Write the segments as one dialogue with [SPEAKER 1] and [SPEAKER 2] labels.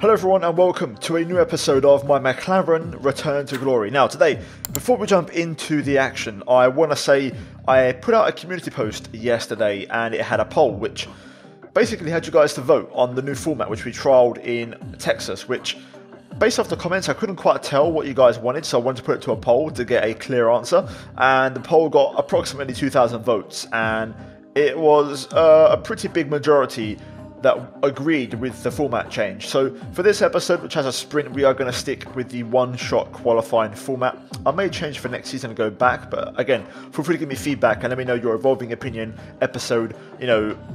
[SPEAKER 1] Hello everyone and welcome to a new episode of my McLaren Return to Glory. Now today, before we jump into the action, I want to say I put out a community post yesterday and it had a poll which basically had you guys to vote on the new format which we trialled in Texas, which based off the comments I couldn't quite tell what you guys wanted, so I wanted to put it to a poll to get a clear answer, and the poll got approximately 2,000 votes and it was a pretty big majority that agreed with the format change. So for this episode, which has a sprint, we are going to stick with the one-shot qualifying format. I may change for next season and go back, but again, feel free to give me feedback and let me know your evolving opinion episode,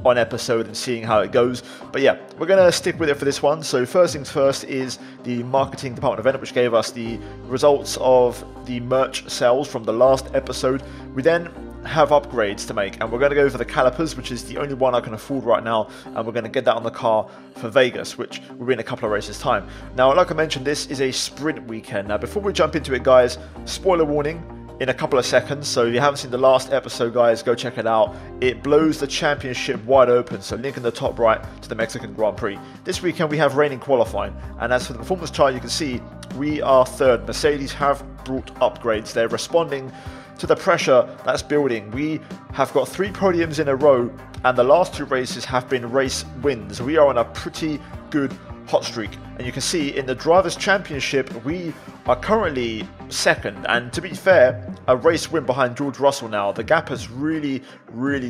[SPEAKER 1] on episode and seeing how it goes. But yeah, we're going to stick with it for this one. So first things first is the marketing department event, which gave us the results of the merch sales from the last episode. We then have upgrades to make, and we're going to go for the calipers, which is the only one I can afford right now, and we're going to get that on the car for Vegas, which will be in a couple of races time. Now, like I mentioned, this is a sprint weekend. Now before we jump into it, guys, spoiler warning in a couple of seconds, so if you haven't seen the last episode, guys, go check it out. It blows the championship wide open, so link in the top right to the Mexican Grand Prix. This weekend we have rain in qualifying, and as for the performance chart, you can see we are third. Mercedes have brought upgrades. They're responding to the pressure that's building. We have got 3 podiums in a row and the last 2 races have been race wins. We are on a pretty good hot streak, and you can see in the Drivers' Championship we are currently second, and to be fair, a race win behind George Russell now. The gap has really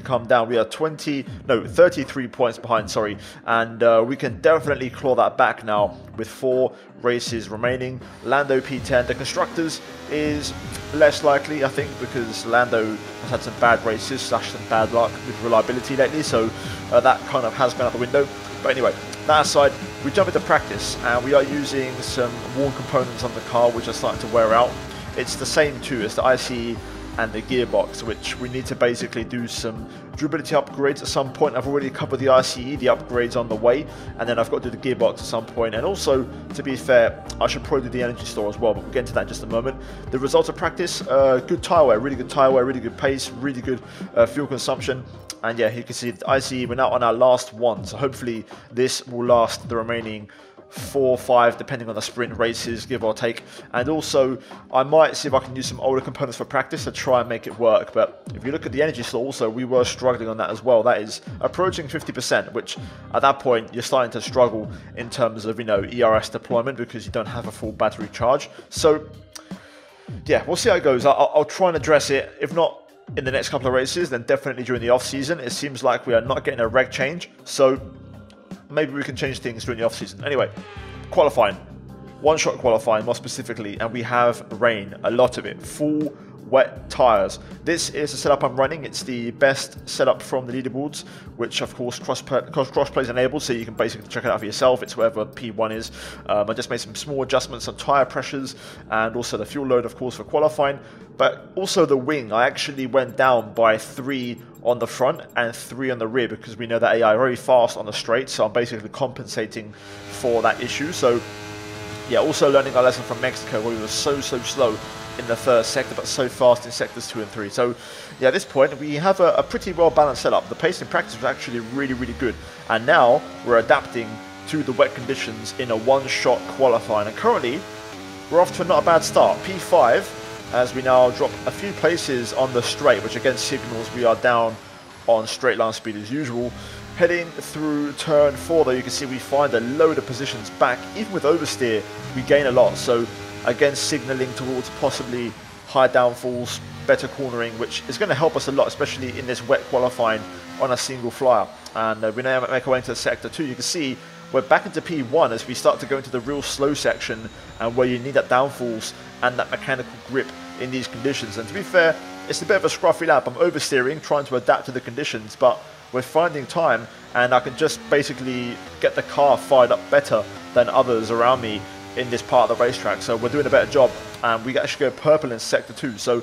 [SPEAKER 1] come down. We are 33 points behind, sorry, and we can definitely claw that back now with 4 races remaining. Lando P10. The Constructors is less likely, I think, because Lando has had some bad races / some bad luck with reliability lately, so that kind of has gone out the window. But anyway, that aside, we jump into practice and we are using some worn components on the car which are starting to wear out. It's the same too as the ICE and the gearbox, which we need to basically do some durability upgrades at some point. I've already covered the ICE, the upgrades on the way, and then I've got to do the gearbox at some point. And also, to be fair, I should probably do the energy store as well, but we'll get into that in just a moment. The results of practice, good tyre wear, really good tyre wear, really good pace, really good fuel consumption. And yeah, you can see the ICE, we're now on our last one, so hopefully this will last the remaining 4 or 5, depending on the sprint races, give or take. And also, I might see if I can use some older components for practice to try and make it work. But if you look at the energy store also, we were struggling on that as well. That is approaching 50%, which at that point, you're starting to struggle in terms of, ERS deployment because you don't have a full battery charge. So yeah, we'll see how it goes. I'll try and address it. If not in the next couple of races, then definitely during the off season. It seems like we are not getting a reg change, so maybe we can change things during the off season. Anyway, qualifying, one-shot qualifying more specifically, and we have rain, a lot of it, full wet tires. This is the setup I'm running. It's the best setup from the leaderboards, which of course crossplay is enabled, so you can basically check it out for yourself. It's wherever P1 is. I just made some small adjustments on tire pressures and also the fuel load, of course, for qualifying, but also the wing. I actually went down by 3 on the front and 3 on the rear because we know that AI are very fast on the straight, so I'm basically compensating for that issue. So yeah, also learning our lesson from Mexico where we were so slow in the first sector, but so fast in sectors 2 and 3. So yeah, at this point we have a pretty well balanced setup. The pace in practice was actually really good, and now we're adapting to the wet conditions in a one-shot qualifying, and currently we're off to a not a bad start. P5, as we now drop a few places on the straight, which again signals we are down on straight line speed as usual. Heading through turn 4 though, you can see we find a load of positions back. Even with oversteer, we gain a lot, so again signaling towards possibly high downfalls, better cornering, which is going to help us a lot, especially in this wet qualifying on a single flyer. And we now make our way into sector 2. You can see we're back into P1 as we start to go into the real slow section, and where you need that downfalls and that mechanical grip in these conditions. And to be fair, it's a bit of a scruffy lap. I'm oversteering, trying to adapt to the conditions, but we're finding time, and I can just basically get the car fired up better than others around me in this part of the racetrack. So we're doing a better job, and we actually go purple in sector 2. So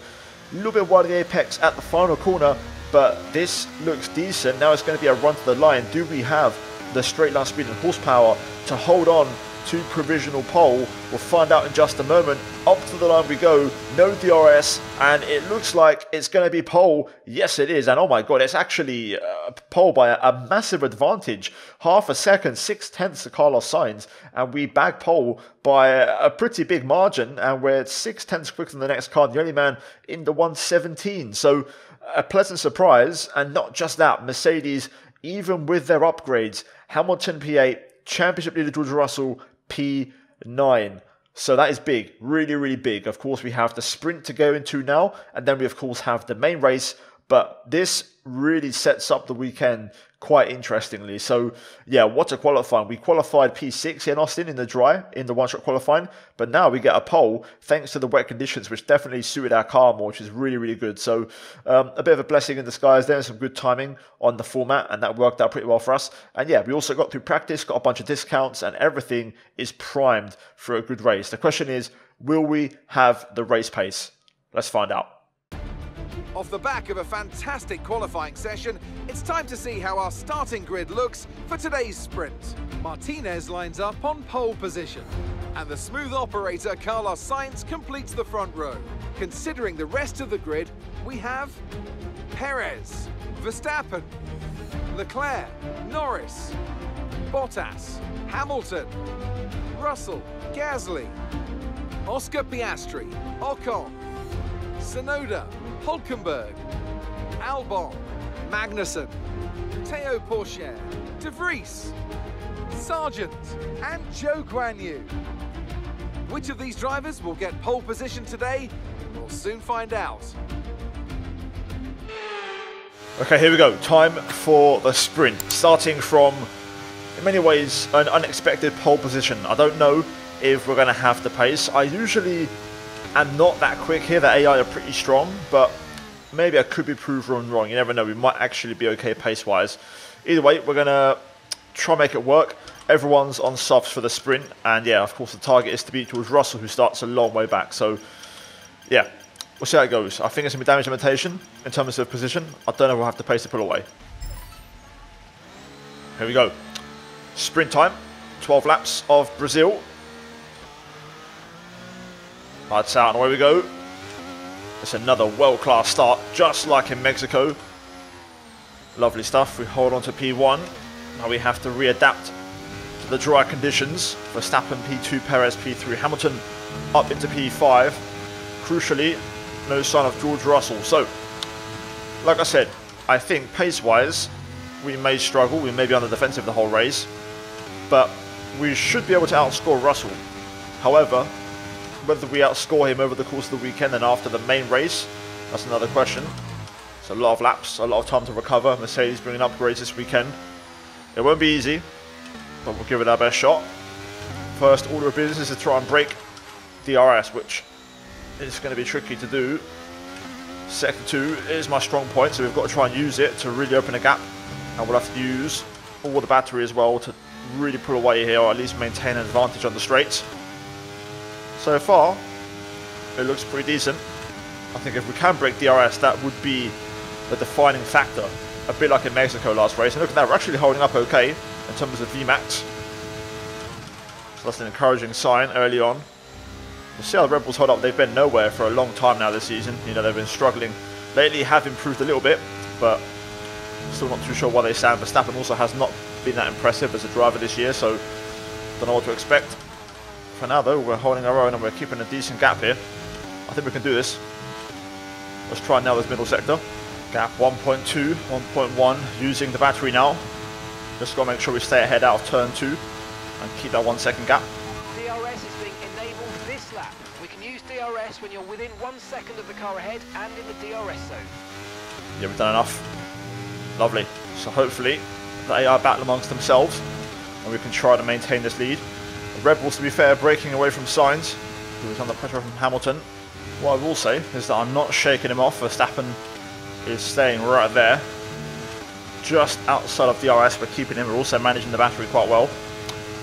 [SPEAKER 1] a little bit wide of the apex at the final corner, but this looks decent. Now it's going to be a run to the line. Do we have the straight line speed and horsepower to hold on to provisional pole. We'll find out in just a moment. Up to the line we go, no DRS, and it looks like it's going to be pole. Yes, it is, and oh my god, it's actually pole by a massive advantage. Half a second, 6/10 to Carlos Sainz, and we bag pole by a pretty big margin, and we're 6/10 quicker than the next car, the only man in the 117. So a pleasant surprise, and not just that, Mercedes, even with their upgrades, Hamilton P8, championship leader George Russell P9. So that is big, really, really big. Of course, we have the sprint to go into now, and then we, of course, have the main race. But this really sets up the weekend quite interestingly. So, yeah, what a qualifying. We qualified P6 in Austin in the dry, in the one-shot qualifying. But now we get a pole thanks to the wet conditions, which definitely suited our car more, which is really, really good. So, a bit of a blessing in disguise there, and some good timing on the format, and that worked out pretty well for us. And yeah, we also got through practice, got a bunch of discounts, and everything is primed for a good race. The question is, will we have the race pace? Let's find out.
[SPEAKER 2] Off the back of a fantastic qualifying session, it's time to see how our starting grid looks for today's sprint. Martinez lines up on pole position, and the smooth operator Carlos Sainz completes the front row. Considering the rest of the grid, we have Perez, Verstappen, Leclerc, Norris, Bottas, Hamilton, Russell, Gasly, Oscar Piastri, Ocon, Tsunoda, Hulkenberg, Albon, Magnussen, Teo Pourchaire, De Vries, Sargent, and Zhou Guanyu. Which of these drivers will get pole position today? We'll soon find out.
[SPEAKER 1] Okay, here we go. Time for the sprint. Starting from, in many ways, an unexpected pole position. I don't know if we're going to have the pace. I usually am not that quick here. The AI are pretty strong, but maybe I could be proven wrong. You never know. We might actually be okay pace-wise. Either way, we're going to try and make it work. Everyone's on softs for the sprint. And yeah, of course, the target is to beat George Russell, who starts a long way back. So yeah, we'll see how it goes. I think it's going to be damage limitation in terms of position. I don't know if we'll have the pace to pull away. Here we go. Sprint time. 12 laps of Brazil. Lights out and away we go. It's another world-class start, just like in Mexico. Lovely stuff. We hold on to P1. Now we have to readapt to the dry conditions. Verstappen P2, Perez P3, Hamilton up into P5. Crucially, no sign of George Russell. So, like I said, I think pace-wise, we may struggle. We may be on the defensive the whole race. But we should be able to outscore Russell. However, whether we outscore him over the course of the weekend and after the main race, that's another question. It's a lot of laps, a lot of time to recover. Mercedes bringing upgrades this weekend. It won't be easy, but we'll give it our best shot. First order of business is to try and break DRS, which is going to be tricky to do. Sector 2 is my strong point, so we've got to try and use it to really open a gap. And we'll have to use all the battery as well to really pull away here, or at least maintain an advantage on the straights. So far, it looks pretty decent. I think if we can break DRS, that would be the defining factor. A bit like in Mexico last race. And look at that, we're actually holding up okay in terms of VMAX. So that's an encouraging sign early on. We'll see how the Red Bulls hold up. They've been nowhere for a long time now this season. You know, they've been struggling. Lately have improved a little bit, but still not too sure why they stand. Verstappen also has not been that impressive as a driver this year, so don't know what to expect. For now though, we're holding our own and we're keeping a decent gap here. I think we can do this. Let's try now this middle sector. Gap 1.2, 1.1, using the battery now. Just got to make sure we stay ahead out of turn 2 and keep that 1 second gap.
[SPEAKER 3] DRS is being enabled this lap. We can use DRS when you're within 1 second of the car ahead and in the DRS zone.
[SPEAKER 1] Yeah, we've done enough. Lovely. So hopefully the AI battle amongst themselves and we can try to maintain this lead. The Red Bulls, to be fair, breaking away from Sainz, who was under pressure from Hamilton. What I will say is that I'm not shaking him off. Verstappen is staying right there, just outside of DRS. We're keeping him. We're also managing the battery quite well.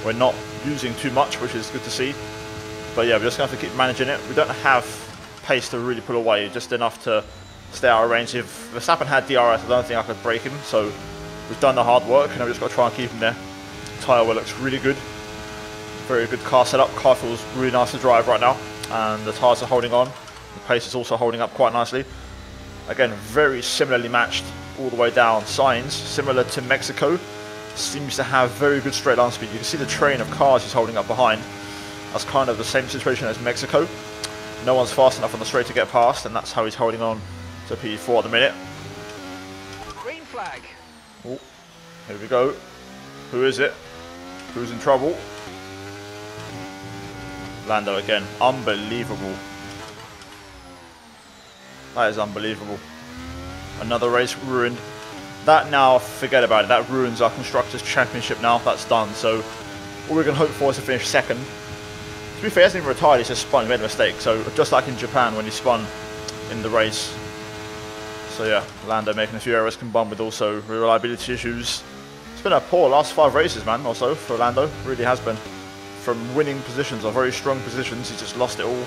[SPEAKER 1] We're not using too much, which is good to see. But yeah, we're just going to have to keep managing it. We don't have pace to really pull away, just enough to stay out of range. If Verstappen had DRS, I don't think I could break him. So we've done the hard work, and I've just got to try and keep him there. Tyre well looks really good. Very good car setup. Car feels really nice to drive right now, and the tyres are holding on. The pace is also holding up quite nicely. Again, very similarly matched all the way down. Sainz, similar to Mexico, seems to have very good straight line speed. You can see the train of cars he's holding up behind. That's kind of the same situation as Mexico. No one's fast enough on the straight to get past, and that's how he's holding on to P4 at the minute.
[SPEAKER 3] Green flag.
[SPEAKER 1] Oh, here we go. Who is it? Who's in trouble? Lando again. Unbelievable. That is unbelievable. Another race ruined. That now, forget about it. That ruins our Constructors' Championship now. That's done. So all we can hope for is to finish second. To be fair, he hasn't even retired. He's just spun. He made a mistake. So just like in Japan when he spun in the race. So yeah, Lando making a few errors combined with also reliability issues. It's been a poor last 5 races, man, also for Lando. Really has been. From winning positions or very strong positions, he's just lost it all.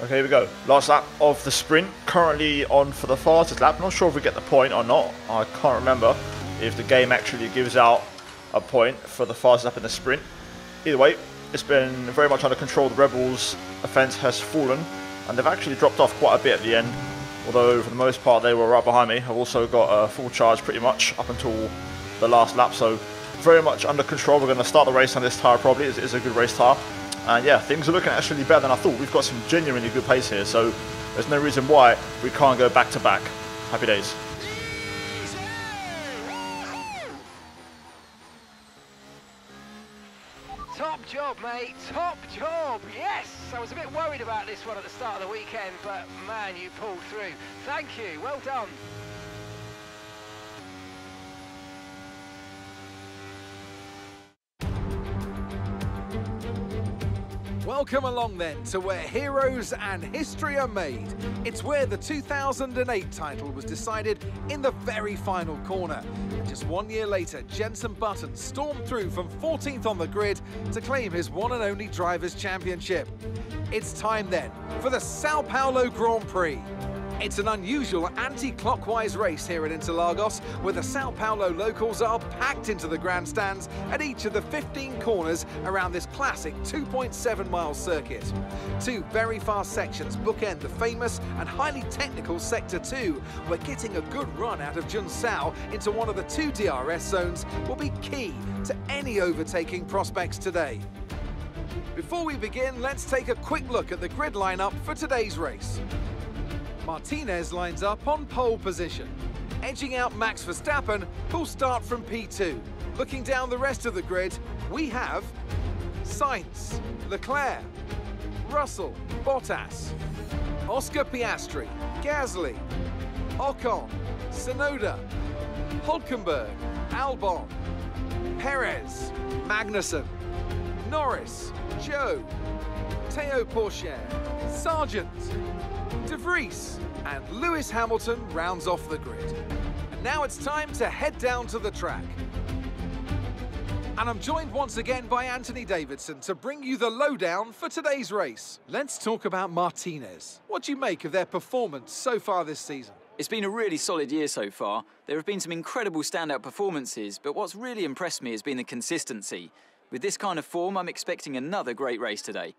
[SPEAKER 1] Okay, here we go. Last lap of the sprint. Currently on for the fastest lap. Not sure if we get the point or not. I can't remember if the game actually gives out a point for the fastest lap in the sprint. Either way, it's been very much under control. The Red Bulls' offense has fallen, and they've actually dropped off quite a bit at the end. Although for the most part they were right behind me. I've also got a full charge pretty much up until the last lap. So very much under control. We're going to start the race on this tyre probably. It's a good race tyre. And yeah, things are looking actually better than I thought. We've got some genuinely good pace here, so there's no reason why we can't go back to back. Happy days.
[SPEAKER 3] Top job, mate. Top job. Yes! I was a bit worried about this one at the start of the weekend, but man, you pulled through. Thank you. Well done.
[SPEAKER 2] Welcome along then to where heroes and history are made. It's where the 2008 title was decided in the very final corner. And just 1 year later, Jenson Button stormed through from 14th on the grid to claim his one and only Drivers' Championship. It's time then for the Sao Paulo Grand Prix. It's an unusual anti-clockwise race here at Interlagos, where the Sao Paulo locals are packed into the grandstands at each of the 15 corners around this classic 2.7-mile circuit. 2 very fast sections bookend the famous and highly technical Sector 2, where getting a good run out of Junsao into one of the 2 DRS zones will be key to any overtaking prospects today. Before we begin, let's take a quick look at the grid lineup for today's race. Martinez lines up on pole position, edging out Max Verstappen, who'll start from P2. Looking down the rest of the grid, we have Sainz, Leclerc, Russell, Bottas, Oscar Piastri, Gasly, Ocon, Tsunoda, Hülkenberg, Albon, Perez, Magnussen, Norris, Zhou, Théo Pourchaire, Sargent, De Vries, and Lewis Hamilton rounds off the grid. And now it's time to head down to the track. And I'm joined once again by Anthony Davidson to bring you the lowdown for today's race. Let's talk about Martinez. What do you make of their performance so far this season?
[SPEAKER 4] It's been a really solid year so far. There have been some incredible standout performances, but what's really impressed me has been the consistency. With this kind of form, I'm expecting another great race today.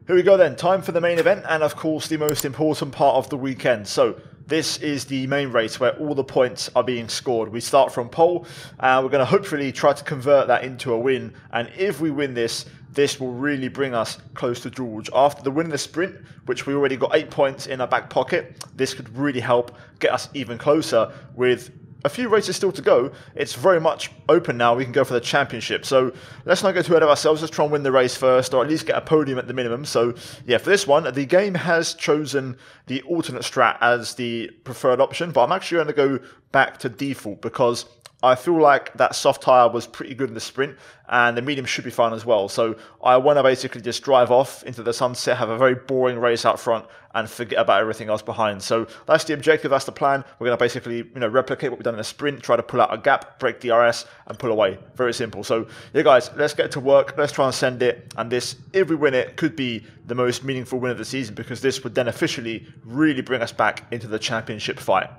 [SPEAKER 1] Here we go then, time for the main event, and of course the most important part of the weekend. So this is the main race where all the points are being scored. We start from pole, and we're going to hopefully try to convert that into a win. And if we win this, this will really bring us close to George. After the win in the sprint, which we already got 8 points in our back pocket, this could really help get us even closer. With a few races still to go, it's very much open now. We can go for the championship. So let's not get too ahead of ourselves. Let's try and win the race first, or at least get a podium at the minimum. So yeah, for this one, the game has chosen the alternate strat as the preferred option, but I'm actually going to go back to default because I feel like that soft tyre was pretty good in the sprint, and the medium should be fine as well. So I want to basically just drive off into the sunset, have a very boring race out front, and forget about everything else behind. So that's the objective, that's the plan. We're going to basically, replicate what we've done in the sprint, try to pull out a gap, break DRS, and pull away. Very simple. So yeah, guys, let's get to work. Let's try and send it. And this, if we win it, could be the most meaningful win of the season, because this would then officially really bring us back into the championship fight.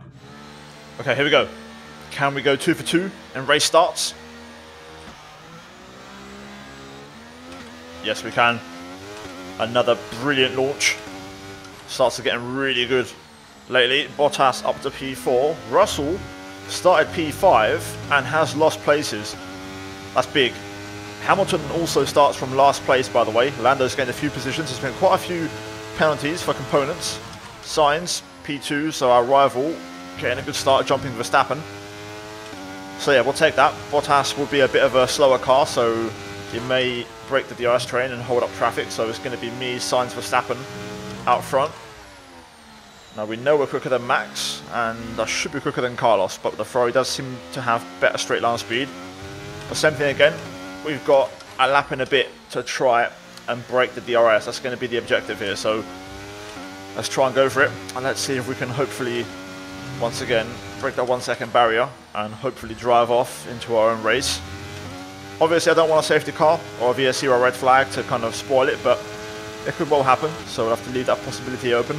[SPEAKER 1] Okay, here we go. Can we go 2 for 2 and race starts? Yes, we can. Another brilliant launch. Starts to getting really good lately. Bottas up to P4. Russell started P5 and has lost places. That's big. Hamilton also starts from last place, by the way. Lando's gained a few positions. There's been quite a few penalties for components. Sainz, P2, so our rival getting a good start, jumping Verstappen. So yeah, we'll take that. Bottas will be a bit of a slower car, so he may break the DRS train and hold up traffic. So it's going to be me, Sainz, Verstappen out front. Now we know we're quicker than Max, and I should be quicker than Carlos, but the Ferrari does seem to have better straight line speed. The same thing again, we've got a lap and a bit to try and break the DRS. That's going to be the objective here, so let's try and go for it, and let's see if we can hopefully, once again, break that 1 second barrier and hopefully drive off into our own race. Obviously I don't want a safety car or a VSC or a red flag to kind of spoil it, but it could well happen, so we'll have to leave that possibility open.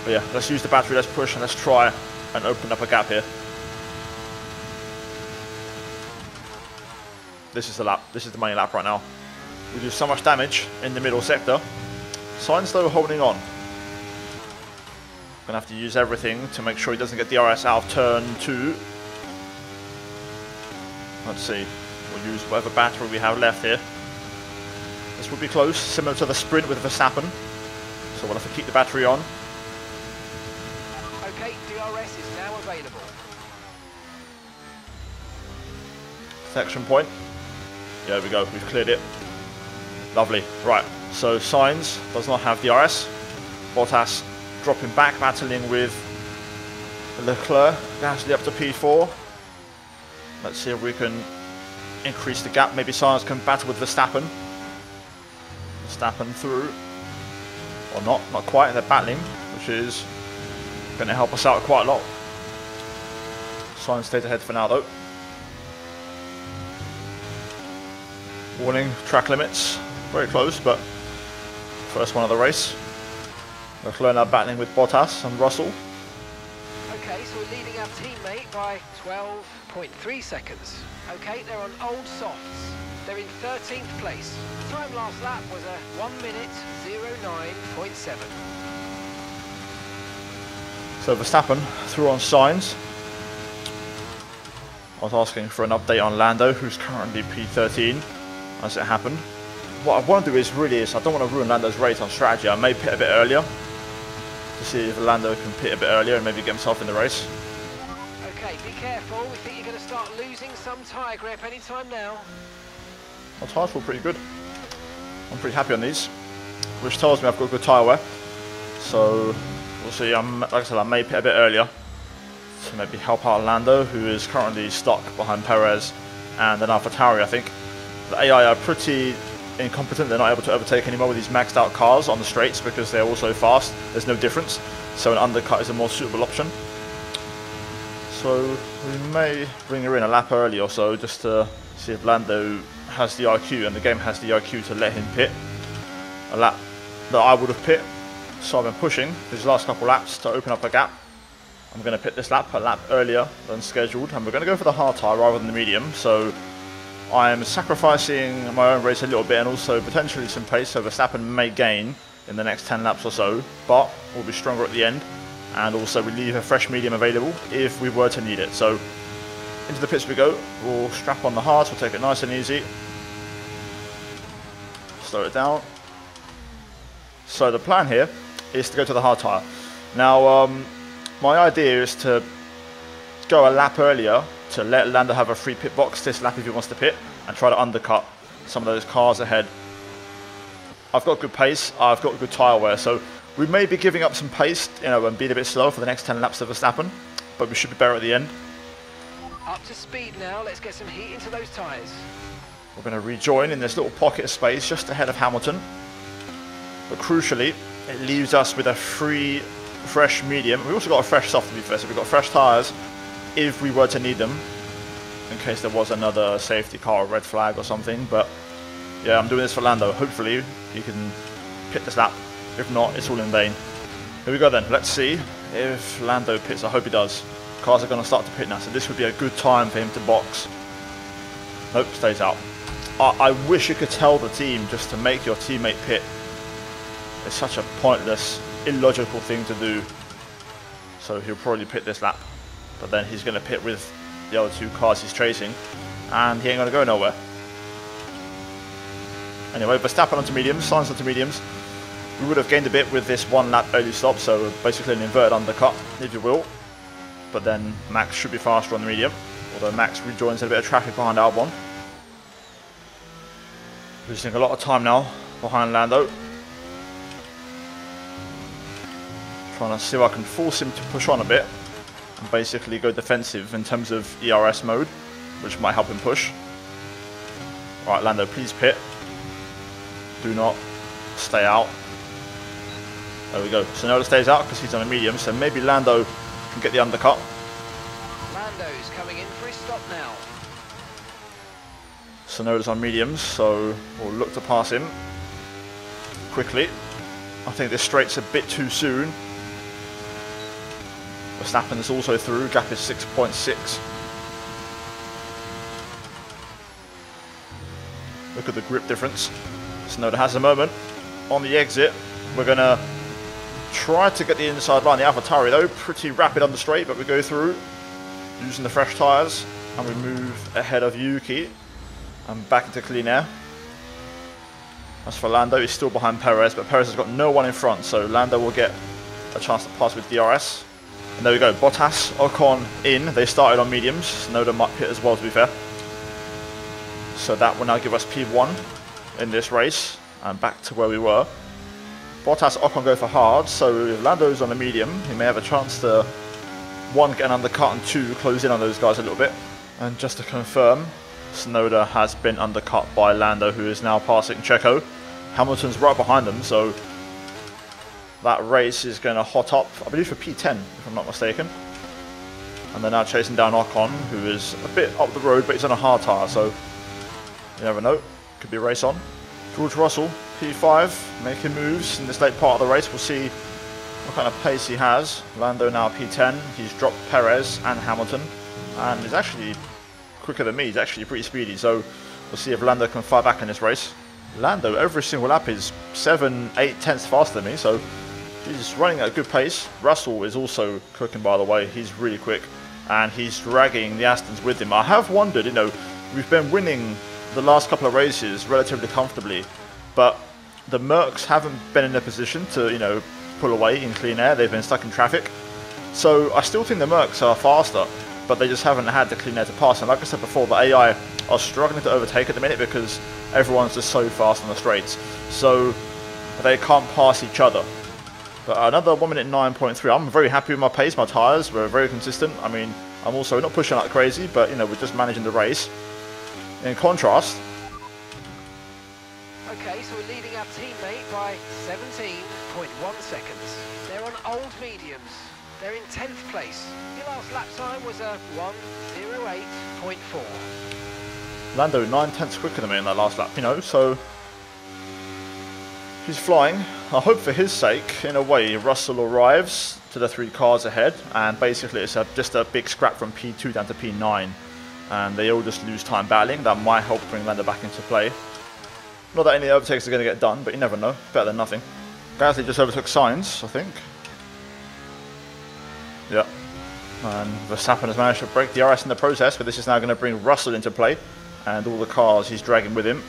[SPEAKER 1] But yeah, let's use the battery, let's push, and let's try and open up a gap here. This is the lap, this is the money lap right now. We do so much damage in the middle sector. Sainz though holding on. Gonna have to use everything to make sure he doesn't get DRS out of turn 2. Let's see, we'll use whatever battery we have left here. This will be close, similar to the sprint with Verstappen. So we'll have to keep the battery on.
[SPEAKER 3] Okay, DRS is now available.
[SPEAKER 1] Section point. Yeah, there we go, we've cleared it. Lovely. Right, so Sainz does not have DRS. Bottas dropping back, battling with Leclerc. Gasly up to P4. Let's see if we can increase the gap. Maybe Sainz can battle with Verstappen. Verstappen through. Or not quite, and they're battling, which is going to help us out quite a lot. Sainz stays ahead for now though. Warning, track limits. Very close, but first one of the race. Leclerc now battling with Bottas and Russell.
[SPEAKER 3] Okay, so we're leading our teammate by 12.3 seconds. Okay, they're on old softs. They're in 13th place. Time last lap was a 1 minute 09.7.
[SPEAKER 1] So Verstappen through on Sainz. I was asking for an update on Lando, who's currently P13, as it happened. What I want to do is I don't want to ruin Lando's race on strategy. I may pit a bit earlier to see if Lando can pit a bit earlier and maybe get himself in the race.
[SPEAKER 3] Okay, be careful. We think you're going to start losing some tyre grip anytime now.
[SPEAKER 1] My tyres feel pretty good. I'm pretty happy on these, which tells me I've got good tyre wear. So we'll see. Like I said, I may pit a bit earlier to maybe help out Lando, who is currently stuck behind Perez and an AlphaTauri, I think. The AI are pretty incompetent. They're not able to overtake anymore with these maxed out cars on the straights because they're all so fast. There's no difference. So an undercut is a more suitable option. So we may bring her in a lap early or so just to see if Lando has the IQ and the game has the IQ to let him pit. A lap that I would have pit. So I've been pushing these last couple laps to open up a gap. I'm going to pit this lap a lap earlier than scheduled, and we're going to go for the hard tyre rather than the medium. So I'm sacrificing my own race a little bit and also potentially some pace, so Verstappen may gain in the next 10 laps or so, but we'll be stronger at the end, and also we leave a fresh medium available if we were to need it. So into the pits we go. We'll strap on the hards, we'll take it nice and easy, slow it down. So the plan here is to go to the hard tyre. Now my idea is to go a lap earlier to let Lando have a free pit box this lap if he wants to pit and try to undercut some of those cars ahead. I've got good pace, I've got good tyre wear, so we may be giving up some pace, and being a bit slower for the next 10 laps of Verstappen, but we should be better at the end.
[SPEAKER 3] Up to speed now, let's get some heat into those tyres.
[SPEAKER 1] We're going to rejoin in this little pocket of space just ahead of Hamilton, but crucially it leaves us with a free fresh medium. We've also got a fresh soft to be fair, so we've got fresh tyres if we were to need them, in case there was another safety car or red flag or something. But yeah, I'm doing this for Lando. Hopefully he can pit this lap. If not, it's all in vain. Here we go then. Let's see if Lando pits. I hope he does. Cars are going to start to pit now, so this would be a good time for him to box. Nope, stays out. I wish you could tell the team just to make your teammate pit. It's such a pointless, illogical thing to do. So he'll probably pit this lap, but then he's going to pit with the other 2 cars he's chasing, and he ain't going to go nowhere. Anyway, Verstappen onto mediums, Sainz onto mediums. We would have gained a bit with this 1 lap early stop, so basically an inverted undercut, if you will. But then Max should be faster on the medium, although Max rejoins a bit of traffic behind Albon. Losing a lot of time now behind Lando. Trying to see if I can force him to push on a bit and basically go defensive in terms of ERS mode, which might help him push. Alright, Lando, please pit. Do not stay out. There we go. Tsunoda stays out because he's on a medium, so maybe Lando can get the undercut.
[SPEAKER 3] Lando's coming in for his stop now.
[SPEAKER 1] Tsunoda's on mediums, so we'll look to pass him quickly. I think this straight's a bit too soon. Verstappen's also through, gap is 6.6. Look at the grip difference. Tsunoda has a moment. On the exit, we're going to try to get the inside line. The AlphaTauri though, pretty rapid on the straight, but we go through using the fresh tyres and we move ahead of Yuki and back into clean air. As for Lando, he's still behind Perez, but Perez has got no one in front, so Lando will get a chance to pass with DRS. And there we go, Bottas, Ocon in. They started on mediums. Tsunoda might pit as well, to be fair. So that will now give us P1 in this race, and back to where we were. Bottas, Ocon go for hard, so if Lando's on a medium, he may have a chance to 1, get an undercut, and 2, close in on those guys a little bit. And just to confirm, Tsunoda has been undercut by Lando, who is now passing Checo. Hamilton's right behind them, so that race is going to hot up, I believe, for P10, if I'm not mistaken. And they're now chasing down Ocon, who is a bit up the road, but he's on a hard tyre, so you never know. Could be a race on. George Russell, P5, making moves in this late part of the race. We'll see what kind of pace he has. Lando now P10. He's dropped Perez and Hamilton, and he's actually quicker than me. He's actually pretty speedy, so we'll see if Lando can fight back in this race. Lando, every single lap, is 7, 8 tenths faster than me, so he's running at a good pace. Russell is also cooking, by the way. He's really quick, and he's dragging the Astons with him. I have wondered, you know, we've been winning the last couple of races relatively comfortably, but the Mercs haven't been in a position to, you know, pull away in clean air. They've been stuck in traffic. So I still think the Mercs are faster, but they just haven't had the clean air to pass. And like I said before, the AI are struggling to overtake at the minute because everyone's just so fast on the straights. So they can't pass each other. But another 1 minute 9.3. I'm very happy with my pace. My tyres were very consistent. I mean, I'm also not pushing like crazy, but, you know, we're just managing the race. In contrast,
[SPEAKER 3] Okay, so we're leading our teammate by 17.1 seconds. They're on old mediums. They're in 10th place. Your last lap time was a 1:08.4.
[SPEAKER 1] Lando 9 tenths quicker than me in that last lap, you know, so he's flying. I hope for his sake, in a way, Russell arrives to the 3 cars ahead, and basically it's just a big scrap from P2 down to P9, and they all just lose time battling. That might help bring Lando back into play. Not that any overtakes are going to get done, but you never know. Better than nothing. Gasly just overtook Sainz, I think. Yeah. And Verstappen has managed to break the RS in the process, but this is now going to bring Russell into play, and all the cars he's dragging with him.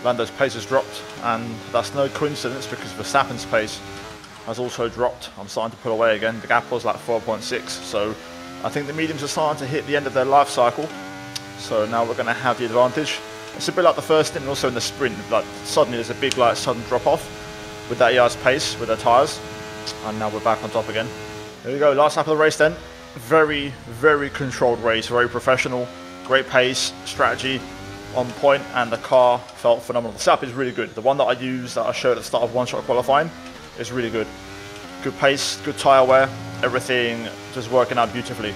[SPEAKER 1] Lando's pace has dropped, and that's no coincidence because Verstappen's pace has also dropped. I'm starting to pull away again. The gap was like 4.6, so I think the mediums are starting to hit the end of their life cycle. So now we're going to have the advantage. It's a bit like the first stint and also in the sprint. Like suddenly there's a big like sudden drop off with that ER's pace with their tyres, and now we're back on top again. Here we go, last lap of the race then. Very, very controlled race, very professional, great pace, strategy on point, and the car felt phenomenal. The setup is really good. The one that I used, that I showed at the start of one-shot qualifying, is really good. Good pace, good tyre wear, everything just working out beautifully.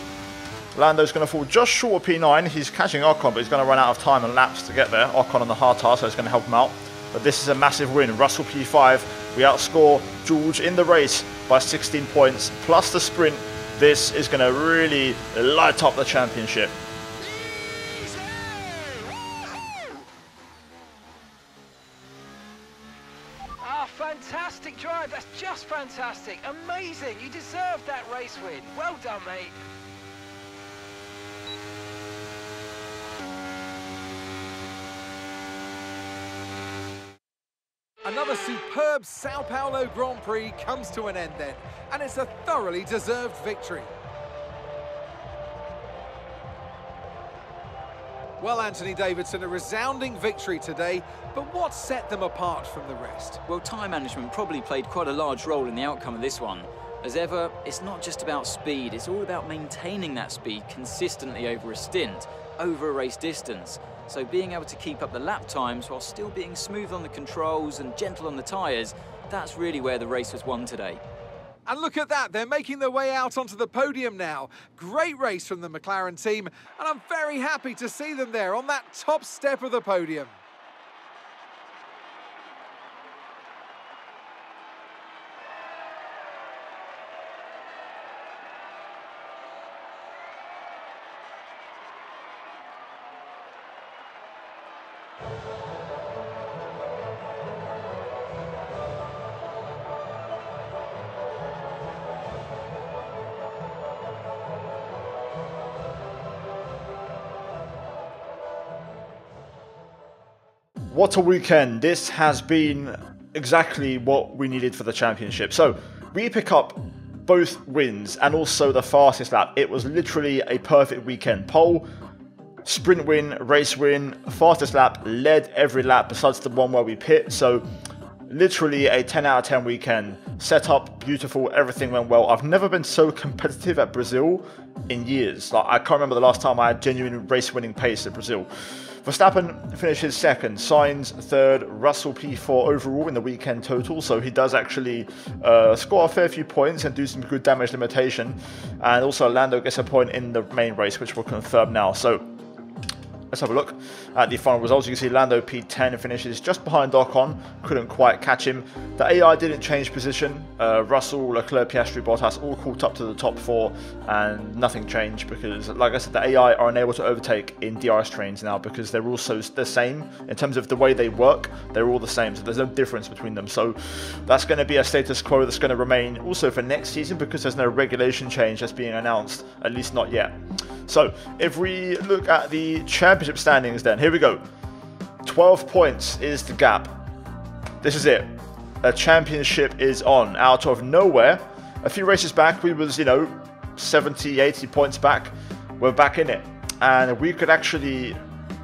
[SPEAKER 1] Lando's going to fall just short of P9. He's catching Ocon, but he's going to run out of time and laps to get there. Ocon on the hard tyre, so it's going to help him out. But this is a massive win. Russell P5. We outscore George in the race by 16 points, plus the sprint. This is going to really light up the championship.
[SPEAKER 3] fantastic drive. That's just fantastic. Amazing. You deserved that race win. Well done, mate.
[SPEAKER 2] Another superb Sao Paulo Grand Prix comes to an end then, and it's a thoroughly deserved victory. Well, Anthony Davidson, a resounding victory today, but what set them apart from the rest?
[SPEAKER 4] Well, time management probably played quite a large role in the outcome of this one. As ever, it's not just about speed, it's all about maintaining that speed consistently over a stint, over a race distance. So being able to keep up the lap times while still being smooth on the controls and gentle on the tyres, that's really where the race was won today.
[SPEAKER 2] And look at that, they're making their way out onto the podium now. Great race from the McLaren team, and I'm very happy to see them there on that top step of the podium.
[SPEAKER 1] What a weekend. This has been exactly what we needed for the championship. So we pick up both wins and also the fastest lap. It was literally a perfect weekend. Pole, sprint win, race win, fastest lap, led every lap besides the one where we pit. So literally a 10 out of 10 weekend. Set up, beautiful, everything went well. I've never been so competitive at Brazil in years. Like, I can't remember the last time I had genuine race-winning pace at Brazil. Verstappen finishes second, Sainz third, Russell P4 overall in the weekend total, so he does actually score a fair few points and do some good damage limitation. And also Lando gets a point in the main race, which we'll confirm now. So let's have a look at the final results. You can see Lando P10 finishes just behind Ocon, couldn't quite catch him. The AI didn't change position. Russell, Leclerc, Piastri, Bottas all caught up to the top four, and nothing changed because, like I said, the AI are unable to overtake in DRS trains now because they're also the same in terms of the way they work. They're all the same, so there's no difference between them. So that's going to be a status quo that's going to remain also for next season because there's no regulation change that's being announced, at least not yet. So if we look at the championship standings then, here we go. 12 points is the gap. This is it. A championship is on. Out of nowhere. A few races back, we was, 70, 80 points back. We're back in it. And we could actually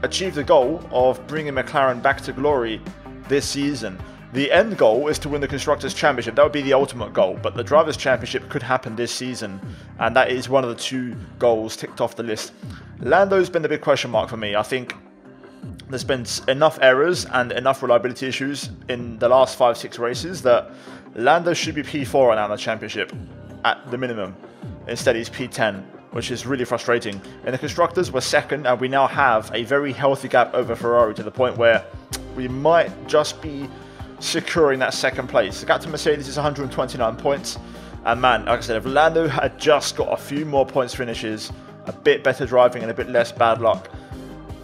[SPEAKER 1] achieve the goal of bringing McLaren back to glory this season. The end goal is to win the Constructors' Championship. That would be the ultimate goal, but the Drivers' Championship could happen this season, and that is one of the two goals ticked off the list. Lando's been the big question mark for me. I think there's been enough errors and enough reliability issues in the last 5-6 races that Lando should be P4 right now in the Championship, at the minimum. Instead, he's P10, which is really frustrating. In the Constructors, we're second, and we now have a very healthy gap over Ferrari to the point where we might just be securing that second place. The gap to Mercedes is 129 points, and man, like I said, if Lando had just got a few more points finishes, a bit better driving and a bit less bad luck,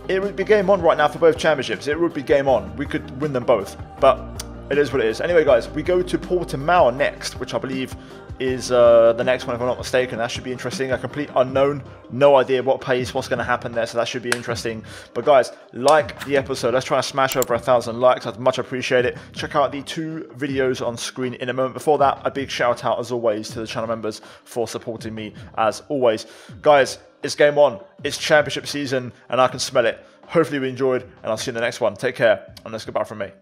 [SPEAKER 1] it would be game on right now for both championships. It would be game on. We could win them both, but it is what it is. Anyway guys, we go to Portimao next, which I believe is the next one if I'm not mistaken. That should be interesting. A complete unknown, no idea what pace, what's going to happen there, so that should be interesting. But guys, like the episode. Let's try and smash over 1,000 likes. I'd much appreciate it. Check out the 2 videos on screen in a moment. Before that, a big shout out as always to the channel members for supporting me as always. Guys, it's game on. It's championship season and I can smell it. Hopefully you enjoyed, and I'll see you in the next one. Take care, and that's goodbye from me.